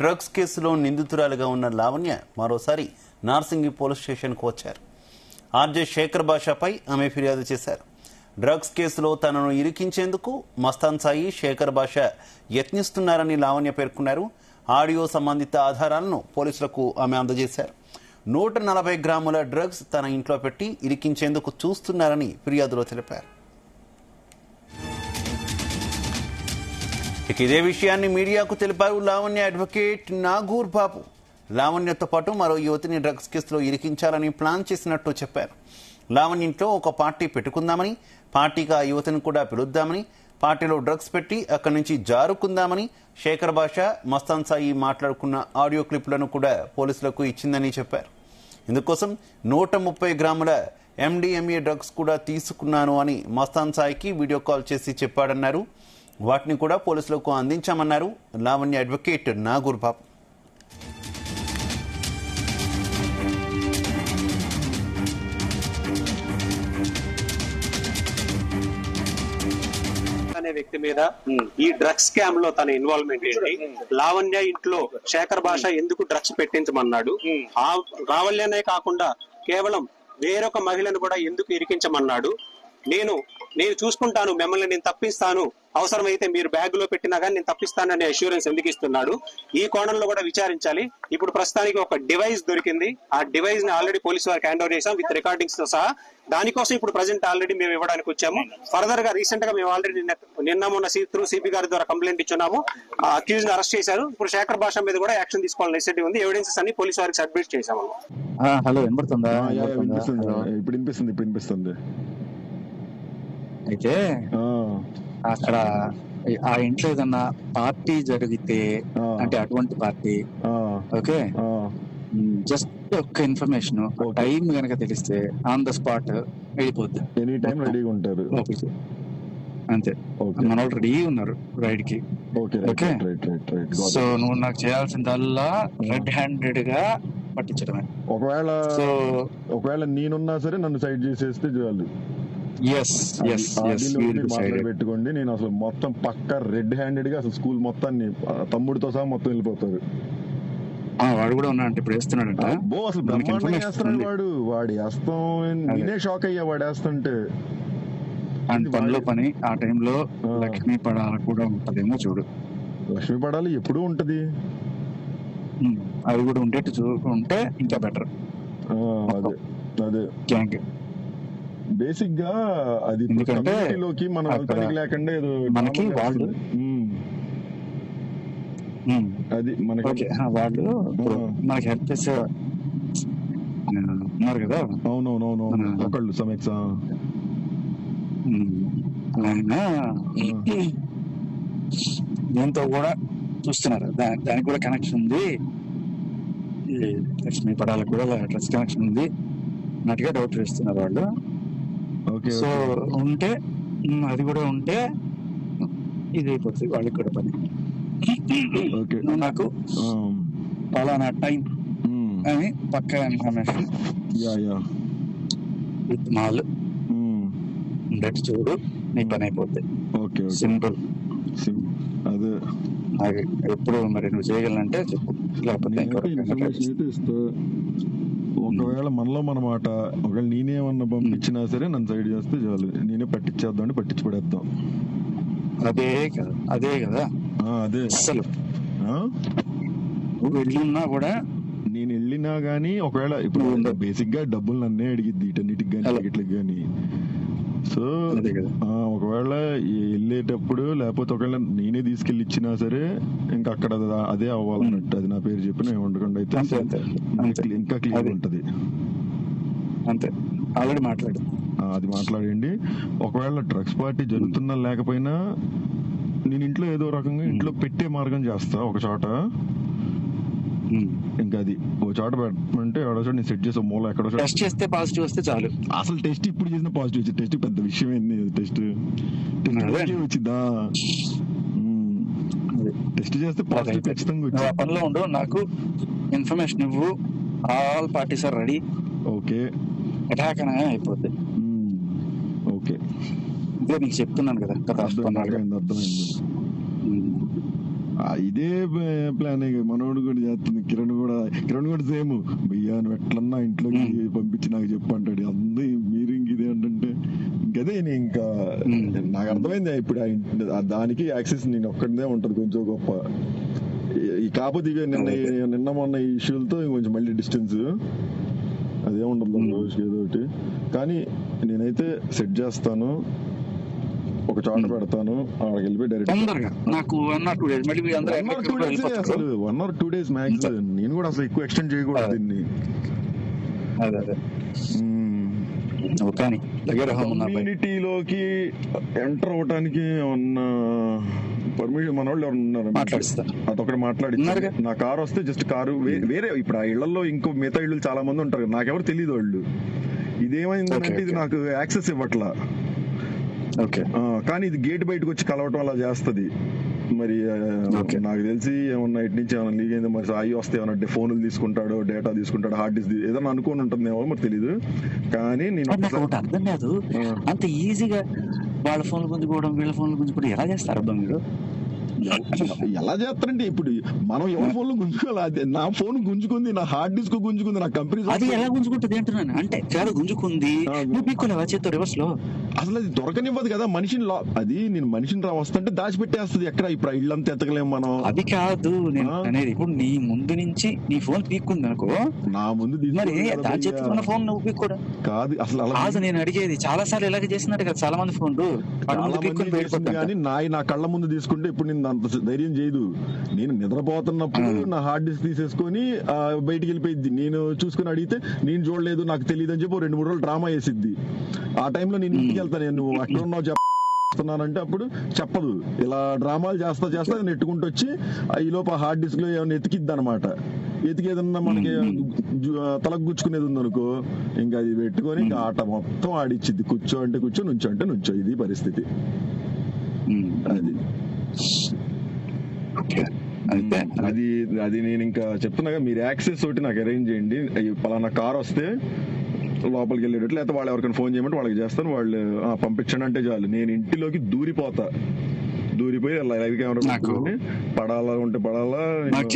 Drugs కేసులో నిందితురాలుగా ఉన్న లావణ్య మరోసారి నార్సింగి పోలీస్ స్టేషన్కు వచ్చారు. ఆర్జే శేఖర్ భాషపై ఆమె ఫిర్యాదు చేశారు. డ్రగ్స్ కేసులో తనను ఇరికించేందుకు మస్తాన్ సాయి, శేఖర్ భాష యత్నిస్తున్నారని లావణ్య పేర్కొన్నారు. ఆడియో సంబంధిత ఆధారాలను పోలీసులకు ఆమె అందజేశారు. 140 గ్రాముల డ్రగ్స్ తన ఇంట్లో పెట్టి ఇరికించేందుకు చూస్తున్నారని ఫిర్యాదులో తెలిపారు. ఇదే విషయాన్ని మీడియాకు తెలిపారు లావణ్య అడ్వకేట్ నాగూర్ బాబు. లావణ్యతో పాటు మరో యువతిని డ్రగ్స్ కేసులో ఇరికించాలని ప్లాన్ చేసినట్టు చెప్పారు. లావణ్య ఇంట్లో ఒక పార్టీ పెట్టుకుందామని, పార్టీకి ఆ యువతిని కూడా పిలుద్దామని, పార్టీలో డ్రగ్స్ పెట్టి అక్కడి నుంచి జారుకుందామని శేఖర్ భాష, మస్తాన్ సాయి మాట్లాడుకున్న ఆడియో క్లిప్లను కూడా పోలీసులకు ఇచ్చిందని చెప్పారు. ఇందుకోసం 130 గ్రాముల MDMA డ్రగ్స్ కూడా తీసుకున్నాను అని మస్తాన్ సాయికి వీడియో కాల్ చేసి చెప్పాడన్నారు. వాటిని కూడా పోలీసులకు అందించామన్నారు లావణ్య అడ్వకేట్ నాగూర్ బాబు. అనే వ్యక్తి మీద ఈ డ్రగ్స్ స్కామ్ లో తన ఇన్వాల్వ్మెంట్ ఏంటి, లావణ్య ఇంట్లో శేఖర్ భాష ఎందుకు డ్రగ్స్ పెట్టించమన్నాడు, ఆ లావణ్యనే కాకుండా కేవలం వేరొక మహిళను కూడా ఎందుకు ఇరికించమన్నాడు, నేను చూసుకుంటాను, మిమ్మల్ని నేను తప్పిస్తాను, అవసరమైతే మీరు బ్యాగ్ లో పెట్టినా కానీ నేను తప్పిస్తాననే అష్యూరెన్స్ ఎందుకు ఇస్తున్నాడు, ఈ కోణంలో కూడా విచారించాలి. ఇప్పుడు ప్రస్తుతానికి ఒక డివైస్ దొరికింది. ఆ డివైస్ ని ఆల్రెడీ పోలీసు వారికి హ్యాండ్ ఓవర్ చేసాం విత్ రికార్డింగ్స్ తో సహా. దానికోసం ఇప్పుడు ప్రజెంట్ ఆల్రెడీ మేము ఇవ్వడానికి వచ్చాము. ఫర్దర్ గా రీసెంట్ గా మేము ఆల్రెడీ నిన్న మొన్న సిపి గారి ద్వారా కంప్లైంట్ ఇచ్చున్నాము. అక్యూజ్ ని అరెస్ట్ చేశారు. ఇప్పుడు శేఖర్ భాష మీద కూడా యాక్షన్ తీసుకోవాలని నెసెసిటీ ఉంది. ఎవిడెన్సెస్ అన్ని పోలీసు వారికి సబ్మిట్ చేశాము. హలో, వినపడుతుందా? ఇప్పుడు వినిపిస్తుంది. అయితే అక్కడ ఆ ఇంట్లో ఏదన్నా పార్టీ జరిగితే, అంటే అటువంటి పార్టీ, ఓకే, జస్ట్ ఒక్క ఇన్ఫర్మేషన్ టైం కనుక తెలిస్తే ఆన్ ద స్పాట్ వెళ్ళిపోద్ది. ఎనీ టైం రెడీగా ఉంటారు. అంతే, మన వాళ్ళు రెడీ ఉన్నారు రైడ్ కి. ఓకే, సో నువ్వు నాకు చేయాల్సిందల్లా రెడ్ హ్యాండెడ్ గా పట్టించడమే. ఒకవేళ నేనున్నా సరే నన్ను సైడ్ చేసేస్తే చాలు. పెట్టుకోండి. నేను అసలు మొత్తం పక్కా రెడ్ హ్యాండెడ్ గా అసలు స్కూల్ మొత్తాన్ని తమ్ముడితో సహా మొత్తం వెళ్ళిపోతారు. వాడు కూడా ఉన్నాడు, ఇప్పుడు వేస్తున్నాడంట. అసలు బ్రహ్మాండంగా వేస్తున్నాడు వాడు వేస్తాం. నేనే షాక్ అయ్యా వాడు వేస్తుంటే. పనిలో పని ఆ టైంలో లక్ష్మీ పడాల కూడా ఉంటదేమో చూడు. లక్ష్మీ పడాలి ఎప్పుడూ ఉంటది, అది కూడా ఉంటే ఇంకా బెటర్. అదే గ్యాంగ్ బేసిక్ గా అది కమ్యూనిటీలోకి మనం పనికి లేకుండా ఏదో మనకి వాళ్ళు అది మనకి వాళ్ళు మనకి హెల్ప్ చేసే ఉన్నారు కదా. అవునవునవును, ఒకళ్ళు సమేక్స్ ఆయన దీంతో కూడా చూస్తున్నారు. దానికి కూడా కనెక్షన్ ఉంది. లక్ష్మీ పడాలకు కూడా డ్రగ్స్ కనెక్షన్ ఉంది అన్నట్టుగా డౌట్ వేస్తున్నారు వాళ్ళు. సో ఉంటే అది కూడా ఉంటే ఇది అయిపోతుంది వాళ్ళకి కూడా పని. నువ్వు నాకు పలానా టైం అని పక్కా ఇన్ఫర్మేషన్ విత్ మాల్ ఉండేట్టు చూడు, నీ పని అయిపోతుంది. సింపుల్. అదే ఎప్పుడు మరి నువ్వు చేయగలంటే చెప్పు, లేకపోతే ఒకవేళ మనలో మన మాట ఒకవేళ నేనేమన్నా పంపించినా సరే నన్ను సైడ్ చేస్తే చాలు. నేనే పట్టించేద్దాం, పట్టించి పడేద్దాం. అదే కదా అదే అసలు నువ్వు వెళ్ళినా కూడా, నేను వెళ్ళినా గానీ ఒకవేళ ఇప్పుడు బేసిక్ గా డబ్బులు నన్నే అడిగిద్ది వీటన్నిటికి కానీ టికెట్లకి కానీ. సో ఒకవేళ వెళ్ళేటప్పుడు లేకపోతే ఒకవేళ నేనే తీసుకెళ్ళి ఇచ్చినా సరే ఇంకా అక్కడ అదే అవ్వాలన్నట్టు. అది నా పేరు చెప్పిన ఉండకుండా అయితే ఇంకా క్లియర్ ఉంటది. అంతే, ఆల్రెడీ మాట్లాడు. అది మాట్లాడండి. ఒకవేళ డ్రగ్స్ పార్టీ జరుగుతున్నా లేకపోయినా నేను ఇంట్లో ఏదో రకంగా ఇంట్లో పెట్టే మార్గం చేస్తా ఒక చోట. ఇంకా అది ఒక చోట పెట్టమంటే ఎవడో చోట నేను సెట్ చేసే మూల ఎక్కడో టెస్ట్ చేస్తే పాజిటివ్ వస్తే చాలు. అసలు టెస్ట్ ఇప్పుడు చేసిన పాజిటివ్ వచ్చింది. టెస్ట్ పెద్ద విషయం ఏంది? టెస్ట్ వచ్చిందా? టెస్ట్ చేస్తే పాజిటివ్ ఖచ్చితంగా వచ్చింది. పనిలో ఉండు, నాకు ఇన్ఫర్మేషన్ ఇవ్వు. All parties are ready. Okay, attack అనగా అయిపోద్ది. ఓకే, ఇదే నీకు చెప్తున్నాను కదా. అర్థమైంది. ఇదే ప్లాన్ మనోడు కూడా చేస్తుంది. కిరణ్ కూడా సేమ్, భయ్యా నువ్వు ఎట్లన్నా ఇంట్లోకి పంపించి నాకు చెప్పంటాడు. అందరూ మీరు ఇంక ఇదే అంటే ఇంకదే ఇంకా నాకు అర్థమైంది. ఇప్పుడు దానికి యాక్సెస్ నేను ఒక్కడే ఉంటది కొంచెం గొప్ప. కాకపోతే ఇవే నిన్న మొన్న ఈ ఇష్యూలతో కొంచెం మళ్ళీ డిస్టెన్స్ అదే ఉండదు రోజుకి ఏదో ఒకటి. కానీ నేనైతే సెట్ చేస్తాను, ఒక చోట పెడతాను, అక్కడికి వెళ్ళిపోయి డైరెక్ట్ నాకు 1 or 2 days అసలు 1 or 2 days మ్యాక్స్. నేను కూడా అసలు ఎక్కువ ఎక్స్టెండ్ చేయకూడదు దీన్ని. కమ్యూనిటీలోకి ఎంటర్ అవడానికి ఏమన్నా పర్మిషన్ మన వాళ్ళు ఎవరు ఉన్నారు? అదొకటి మాట్లాడి నా కారు వస్తే జస్ట్ కారు వేరే ఇప్పుడు ఆ ఇళ్లలో ఇంకో మిగతా ఇళ్ళు చాలా మంది ఉంటారు, నాకెవరు తెలియదు వాళ్ళు. ఇదేమైందంటే ఇది నాకు యాక్సెస్ ఇవ్వట్లా. కానీ ఇది గేట్ బయటకు వచ్చి కలవటం అలా చేస్తుంది. మరి నాకు తెలిసి ఏమన్నా ఇటు నుంచి ఏమన్నా లీక్ అయిందో, మరి అవి వస్తే ఏమన్నా ఫోన్లు తీసుకుంటాడు, డేటా తీసుకుంటాడు, హార్డ్ డిస్క్ ఏదన్నా అనుకుని ఉంటుందేమో మరి తెలీదు. కానీ నేను అర్థం కాదు, అంత ఈజీగా వాళ్ళ ఫోన్లు గుంజుకోవడం వీళ్ళ ఫోన్లు గుంజుకోవడం ఎలా చేస్తారు అర్థం మీరు? ఎలా చేస్తారంటే ఇప్పుడు మనం ఎవరి ఫోన్ లో గుంజుకోవాలి? నా ఫోన్ గుంజుకుంది, నా హార్డ్ డిస్క్ గుంజుకుంది, నా కంపెనీ అది ఎలా గుంజుకుంటుంది అంటున్నాను. అంటే చాలా గుంజుకుంది, చేతో రివర్స్ లో అసలు అది దొరకనివ్వదు కదా మనిషిని. అది నేను మనిషిని వస్తుంటే దాచిపెట్టేస్తుంది ఎక్కడ. ఇప్పుడు ఇళ్ళంతా ఎత్తకలేము మనం. అది కాదు నేను అనేది. ఇప్పుడు నీ ముందు నుంచి నీ ఫోన్ పీక్కుంది అనుకో, నా ముందు మరి దాచేతున్న ఫోన్ నువ్వు పీక్కోవడం కాదు అసలు. నేను అడిగేది చాలా సార్లు ఇలాగే చేస్తున్నారు కదా చాలా మంది ఫోన్లు. కానీ నా కళ్ళ ముందు తీసుకుంటే ఇప్పుడు నేను అంత ధైర్యం చేయదు. నేను నిద్రపోతున్నప్పుడు నా హార్డ్ డిస్క్ తీసేసుకొని బయటికి వెళ్ళిపోయింది. నేను చూసుకుని అడిగితే నేను చూడలేదు నాకు తెలియదు అని చెప్పి 2-3 రోజులు డ్రామా వేసిద్ది. ఆ టైంలో నేను ఇంటికి వెళ్తాను, నువ్వు అక్కడ ఉన్నావు చెప్తున్నానంటే అప్పుడు చెప్పదు. ఇలా డ్రామాలు చేస్తా నెట్టుకుంటూ వచ్చి ఈ లోపు హార్డ్ డిస్క్ లో ఏమైనా ఎతికిద్ది అనమాట. ఎతికేదన్నా మనకి తలకు గుచ్చుకునేది ఉందనుకో, ఇంకా అది పెట్టుకొని ఇంకా ఆట మొత్తం ఆడిచ్చిద్ది. కూర్చో అంటే కూర్చో, నుంచో అంటే నుంచో, ఇది పరిస్థితి. అది నేను ఇంకా చెప్తున్నాగా, మీరు యాక్సెస్ ఒకటి నాకు అరేంజ్ చేయండి. పలానా కార్ వస్తే లోపలికి వెళ్ళేటట్లు, లేకపోతే వాళ్ళు ఎవరికైనా ఫోన్ చేయమంటే వాళ్ళకి చేస్తాను, వాళ్ళు పంపించండి అంటే చాలు. నేను ఇంటిలోకి దూరిపోయి లైవ్ కెమెరా పడాలా ఉంటే పడాలా.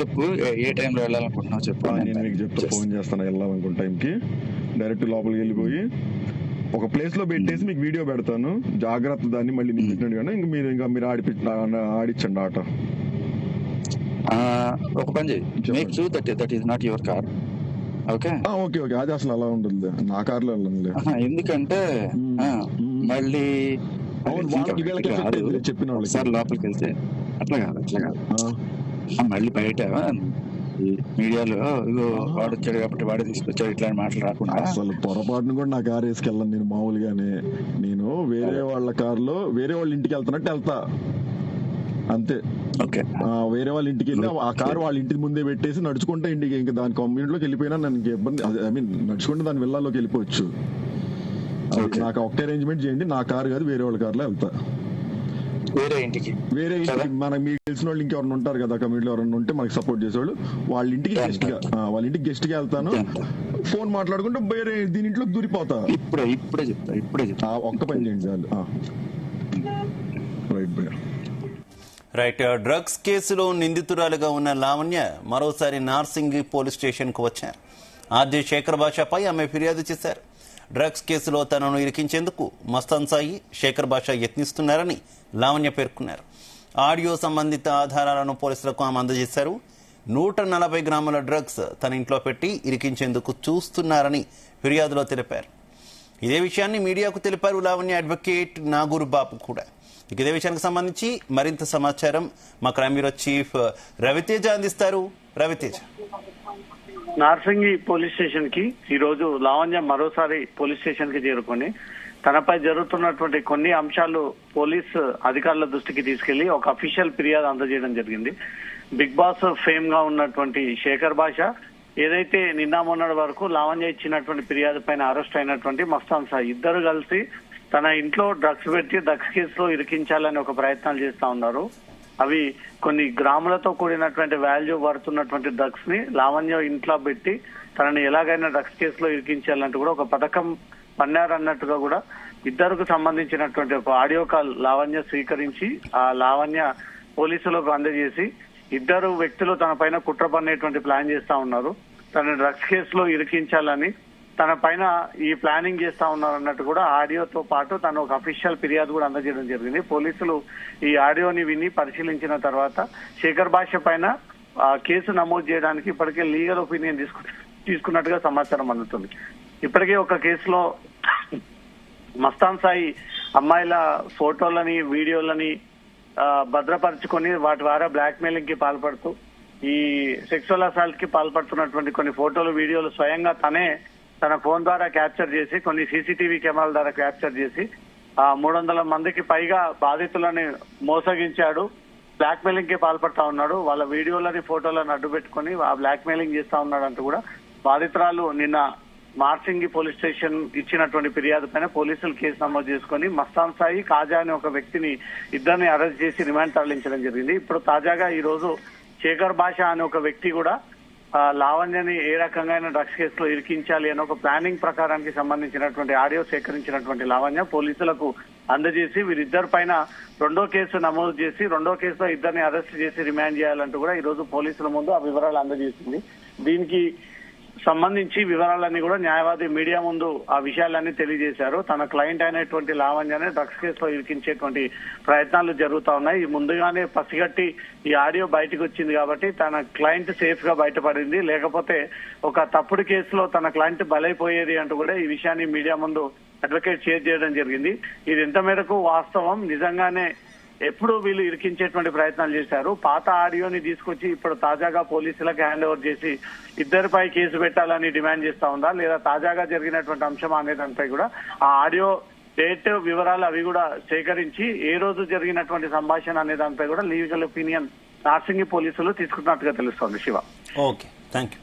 చెప్పు ఏ టైంలో వెళ్ళాలనుకుంటున్నావు చెప్పు, నేను మీకు చెప్తా, ఫోన్ చేస్తాను వెళ్ళాలనుకున్న టైంకి. డైరెక్ట్ లోపలికి వెళ్ళిపోయి ఒక ప్లేస్ లో పెట్టేసి మీకు వీడియో పెడతాను. జాగ్రత్త, దాన్ని మళ్ళీ నేను పెట్టినట్టు కానీ ఇంకా మీరు ఆడిచ్చండి ఆట. ఒక పని చేయి, make sure that is not your car. Okay అది అసలు అలా ఉంటుంది, నా కార్ లో వెళ్ళండి. ఎందుకంటే మళ్ళీ చెప్పిన వాళ్ళు సార్ లోపలికి వెళ్తే అట్లా కాదు మళ్ళీ బయట మీడియాలో వాడు వచ్చాడు కాబట్టి వాడే తీసుకొచ్చాడు ఇట్లాంటి మాటలు రాకుండా. అసలు పొరపాటును కూడా నా కారు వేసుకెళ్ళను నేను మామూలుగానే. నేను వేరే వాళ్ళ కారులో వేరే వాళ్ళ ఇంటికి వెళ్తున్నట్టు వెళ్తా అంతే. వేరే వాళ్ళ ఇంటికి వెళ్ళి ఆ కారు వాళ్ళ ఇంటి ముందే పెట్టేసి నడుచుకుంటే ఇంటికి, ఇంకా దాని కమ్యూనిటీలోకి వెళ్ళిపోయినా నాకు ఇబ్బంది. ఐ మీన్ నడుచుకుంటే దాని వెళ్ళాలోకి వెళ్ళిపోవచ్చు. నాకు ఒకటే అరేంజ్మెంట్ చేయండి, నా కారు కాదు వేరే వాళ్ళ కారులో వెళ్తా. వేరే ఇంటికి మనకు మీకు తెలిసిన వాళ్ళు ఇంకెవరైనా ఉంటారు కదా కమ్యూనిటీలో, ఎవరైనా ఉంటే మనకి సపోర్ట్ చేసేవాళ్ళు, వాళ్ళ ఇంటికి గెస్ట్ గా వెళ్తాను. ఫోన్ మాట్లాడుకుంటే వేరే దీని ఇంట్లోకి దూరిపోతా. ఇప్పుడే చెప్తా ఒక్క పని చేయండి చాలు. రైట్. డ్రగ్స్ కేసులో నిందితురాలుగా ఉన్న లావణ్య మరోసారి నార్సింగి పోలీస్ స్టేషన్ కు వచ్చారు. ఆర్జే శేఖర్ భాషపై ఆమె ఫిర్యాదు చేశారు. డ్రగ్స్ కేసులో తనను ఇరికించేందుకు మస్తాన్ సాయి, శేఖర్ భాష యత్నిస్తున్నారని లావణ్య పేర్కొన్నారు. ఆడియో సంబంధిత ఆధారాలను పోలీసులకు ఆమె అందజేశారు. 140 గ్రాముల డ్రగ్స్ తన ఇంట్లో పెట్టి ఇరికించేందుకు చూస్తున్నారని ఫిర్యాదులో తెలిపారు. ఇదే విషయాన్ని మీడియాకు తెలిపారు లావణ్య అడ్వకేట్ నాగూర్ బాబు కూడా. ఇదే విషయానికి సంబంధించి మరింత సమాచారం మా క్రైమ్ బ్యూరో చీఫ్ రవితేజ అందిస్తారు. రవితేజ. నార్సింగి పోలీస్ స్టేషన్ కి ఈ రోజు లావణ్య మరోసారి పోలీస్ స్టేషన్ కి చేరుకొని తనపై జరుగుతున్నటువంటి కొన్ని అంశాలు పోలీస్ అధికారుల దృష్టికి తీసుకెళ్లి ఒక అఫీషియల్ ఫిర్యాదు అందజేయడం జరిగింది. బిగ్ బాస్ ఫేమ్ గా ఉన్నటువంటి శేఖర్ భాష ఏదైతే నిన్న మొన్నటి వరకు లావణ్య ఇచ్చినటువంటి ఫిర్యాదు పైన అరెస్ట్ అయినటువంటి మస్తాన్ సాయి ఇద్దరు కలిసి తన ఇంట్లో డ్రగ్స్ పెట్టి డ్రగ్స్ కేసులో ఇరికించాలని ఒక ప్రయత్నాలు చేస్తా ఉన్నారు. అవి కొన్ని గ్రాములతో కూడినటువంటి వాల్యూ పడుతున్నటువంటి డ్రగ్స్ ని లావణ్య ఇంట్లో పెట్టి తనని ఎలాగైనా డ్రగ్స్ కేసులో ఇరికించాలంటూ కూడా ఒక పథకం పన్నారన్నట్టుగా కూడా ఇద్దరికి సంబంధించినటువంటి ఒక ఆడియో కాల్ లావణ్య స్వీకరించి ఆ లావణ్య పోలీసులకు అందజేసి ఇద్దరు వ్యక్తులు తన పైన కుట్ర పన్నేటువంటి ప్లాన్ చేస్తా ఉన్నారు. తన డ్రగ్స్ కేసులో ఇరికించాలని తన పైన ఈ ప్లానింగ్ చేస్తా ఉన్నారు అన్నట్టు కూడా ఆడియోతో పాటు తను ఒక అఫీషియల్ ఫిర్యాదు కూడా అందజేయడం జరిగింది. పోలీసులు ఈ ఆడియోని విని పరిశీలించిన తర్వాత శేఖర్ భాష పైన కేసు నమోదు చేయడానికి ఇప్పటికే లీగల్ ఒపీనియన్ తీసుకున్నట్టుగా సమాచారం అందుతుంది. ఇప్పటికే ఒక కేసులో మస్తాన్ సాయి అమ్మాయిల ఫోటోలని వీడియోలని భద్రపరుచుకొని వాటి ద్వారా బ్లాక్ మెయిలింగ్ కి పాల్పడుతూ ఈ సెక్సువల్ అసాల్ట్ కి పాల్పడుతున్నటువంటి కొన్ని ఫోటోలు వీడియోలు స్వయంగా తన ఫోన్ ద్వారా క్యాప్చర్ చేసి కొన్ని సీసీటీవీ కెమెరాల ద్వారా క్యాప్చర్ చేసి 300 మందికి పైగా బాధితులని మోసగించాడు, బ్లాక్ మెయిలింగ్ కి పాల్పడతా ఉన్నాడు, వాళ్ళ వీడియోలని ఫోటోలను అడ్డు పెట్టుకుని ఆ బ్లాక్ మెయిలింగ్ చేస్తా ఉన్నాడు అంటూ కూడా బాధితురాలు నిన్న మార్సింగి పోలీస్ స్టేషన్ ఇచ్చినటువంటి ఫిర్యాదు పైన పోలీసులు కేసు నమోదు చేసుకుని మస్తాన్ సాయి కాజా అనే ఒక వ్యక్తిని ఇద్దరిని అరెస్ట్ చేసి రిమాండ్ తరలించడం జరిగింది. ఇప్పుడు తాజాగా ఈ రోజు శేఖర్ భాష అనే ఒక వ్యక్తి కూడా లావణ్యని ఏ రకంగా డ్రగ్స్ కేసులో ఇరికించాలి అనే ఒక ప్లానింగ్ ప్రకారానికి సంబంధించినటువంటి ఆడియో సేకరించినటువంటి లావణ్య పోలీసులకు అందజేసి వీరిద్దరి పైన 2వ కేసు నమోదు చేసి 2వ కేసులో ఇద్దరిని అరెస్ట్ చేసి రిమాండ్ చేయాలంటూ కూడా ఈ రోజు పోలీసుల ముందు ఆ వివరాలు అందజేసింది. దీనికి సంబంధించి వివరాలన్నీ కూడా న్యాయవాది మీడియా ముందు ఆ విషయాలన్నీ తెలియజేశారు. తన క్లయింట్ అయినటువంటి లావణ్యనే డ్రగ్స్ కేసులో ఇరికించేటువంటి ప్రయత్నాలు జరుగుతా ఉన్నాయి. ముందుగానే పసిగట్టి ఈ ఆడియో బయటకు వచ్చింది కాబట్టి తన క్లయింట్ సేఫ్ గా బయటపడింది, లేకపోతే ఒక తప్పుడు కేసులో తన క్లయింట్ బలైపోయేది అంటూ కూడా ఈ విషయాన్ని మీడియా ముందు అడ్వకేట్ షేర్ చేయడం జరిగింది. ఇది ఎంత మేరకు వాస్తవం, నిజంగానే ఎప్పుడు వీళ్ళు ఇరికించేటువంటి ప్రయత్నాలు చేశారు, పాత ఆడియోని తీసుకొచ్చి ఇప్పుడు తాజాగా పోలీసులకు హ్యాండ్ ఓవర్ చేసి ఇద్దరిపై కేసు పెట్టాలని డిమాండ్ చేస్తా ఉందా, లేదా తాజాగా జరిగినటువంటి అంశం అనే దానిపై కూడా ఆ ఆడియో డేట్ వివరాలు అవి కూడా సేకరించి ఏ రోజు జరిగినటువంటి సంభాషణ అనే దానిపై కూడా లీగల్ ఒపీనియన్ నార్సింగి పోలీసులు తీసుకున్నట్టుగా తెలుస్తోంది. శివ. Okay, thank you.